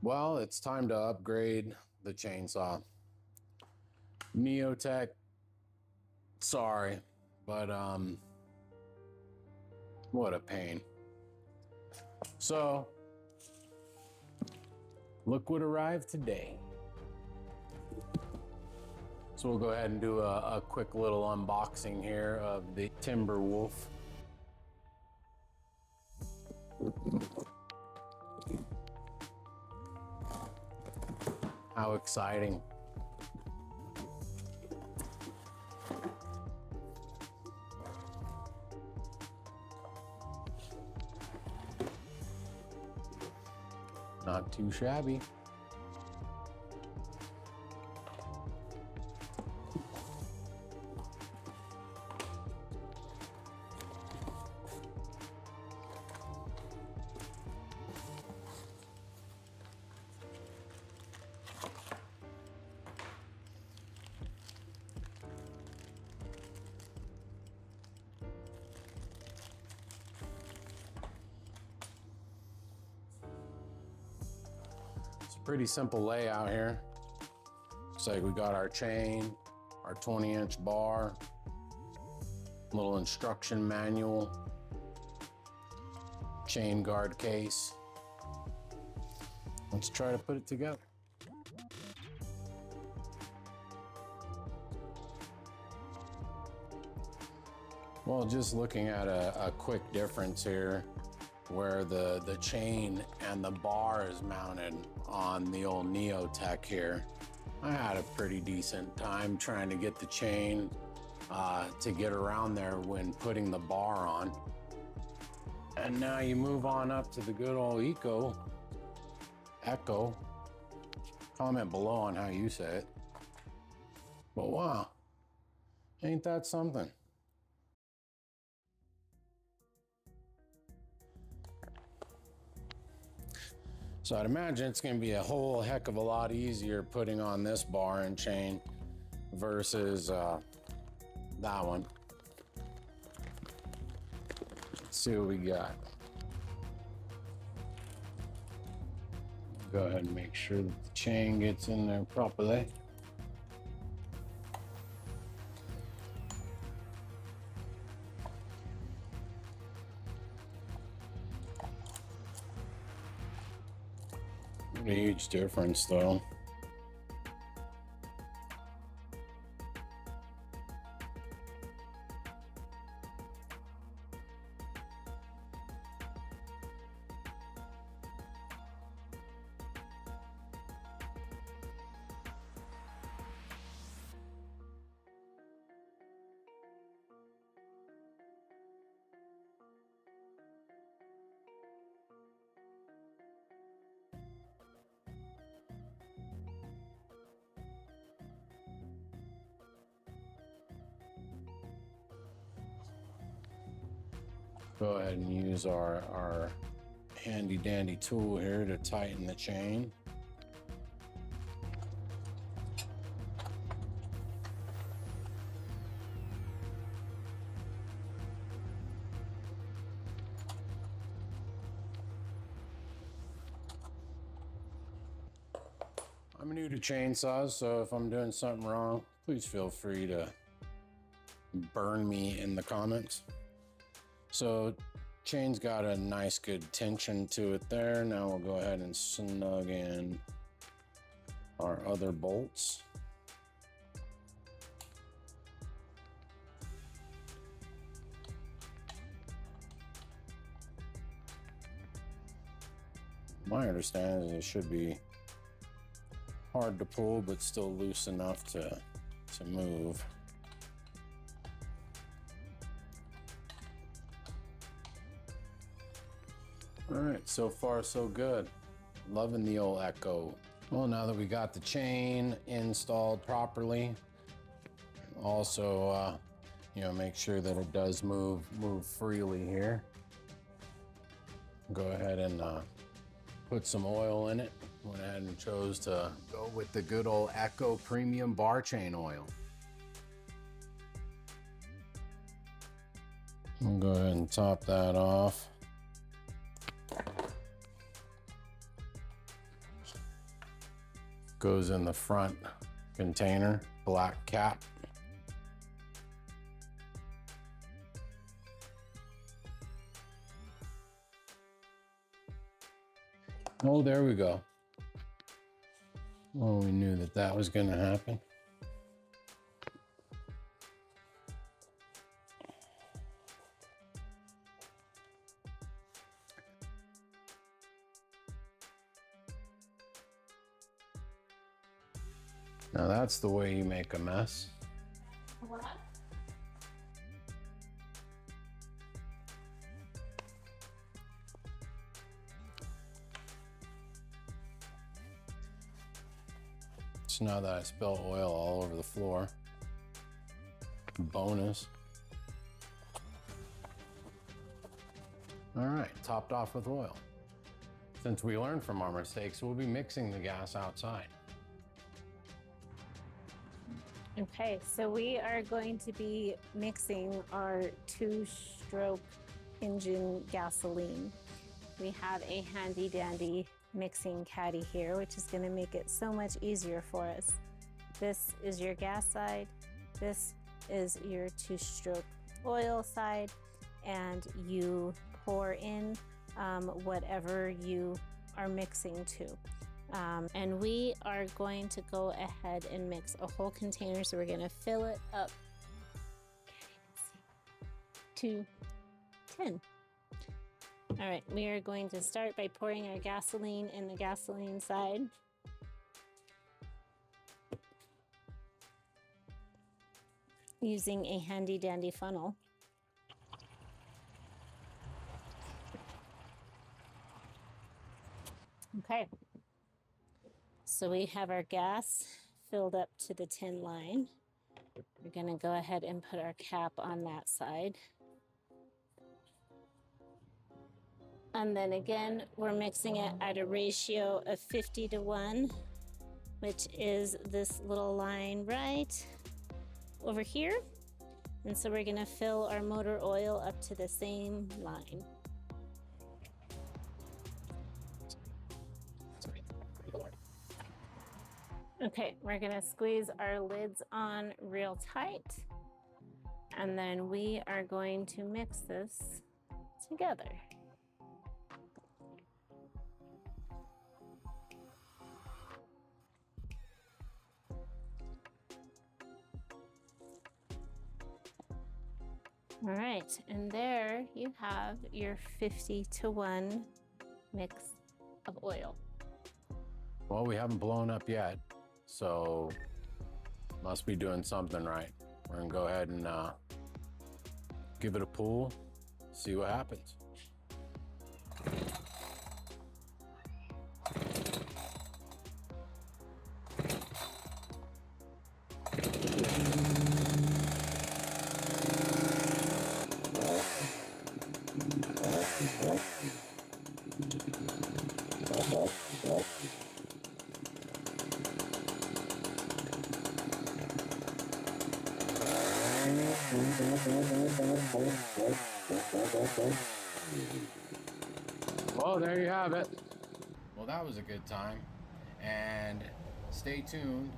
Well, it's time to upgrade the chainsaw. Neotech, sorry, but what a pain. So, look what arrived today. So we'll go ahead and do a quick little unboxing here of the Timberwolf. How exciting. Not too shabby. It's a pretty simple layout here. Looks like we got our chain, our 20-inch bar, little instruction manual, chain guard case. Let's try to put it together. Well, just looking at a quick difference here where the chain and the bar is mounted on the old Neotech here. I had a pretty decent time trying to get the chain to get around there when putting the bar on. And now you move on up to the good old Echo. Comment below on how you say it. But wow, ain't that something? So I'd imagine it's going to be a whole heck of a lot easier putting on this bar and chain versus that one. Let's see what we got. Go ahead and make sure that the chain gets in there properly. A huge difference though. Go ahead and use our handy dandy tool here to tighten the chain. I'm new to chainsaws, so if I'm doing something wrong, please feel free to burn me in the comments. So chain's got a nice good tension to it there. Now we'll go ahead and snug in our other bolts. My understanding is it should be hard to pull, but still loose enough to move. All right, so far so good. Loving the old Echo. Well, now that we got the chain installed properly, also, make sure that it does move freely here. Go ahead and put some oil in it. Went ahead and chose to go with the good old Echo Premium Bar Chain Oil. I'll go ahead and top that off. goes in the front container, black cap. Oh, there we go. Oh, we knew that that was going to happen. Now that's the way you make a mess. What? So now that I spilled oil all over the floor, bonus. All right, topped off with oil. Since we learned from our mistakes, we'll be mixing the gas outside. Okay, so we are going to be mixing our 2-stroke engine gasoline. We have a handy dandy mixing caddy here, which is going to make it so much easier for us. This is your gas side, this is your 2-stroke oil side, and you pour in whatever you are mixing to. And we are going to go ahead and mix a whole container, so we're going to fill it up to 10. All right, we are going to start by pouring our gasoline in the gasoline side. Using a handy dandy funnel. Okay. So we have our gas filled up to the 10 line. We're going to go ahead and put our cap on that side. And then again, we're mixing it at a ratio of 50-1, which is this little line right over here. And so we're going to fill our motor oil up to the same line. Okay, we're gonna squeeze our lids on real tight, and then we are going to mix this together. All right, and there you have your 50-1 mix of oil. Well, we haven't blown up yet, so must be doing something right. We're gonna go ahead and give it a pull, see what happens. Well, there you have it. Well, that was a good time. And stay tuned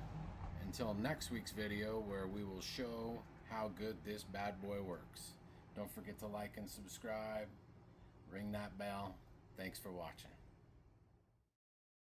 until next week's video, where we will show how good this bad boy works. Don't forget to like and subscribe. Ring that bell. Thanks for watching.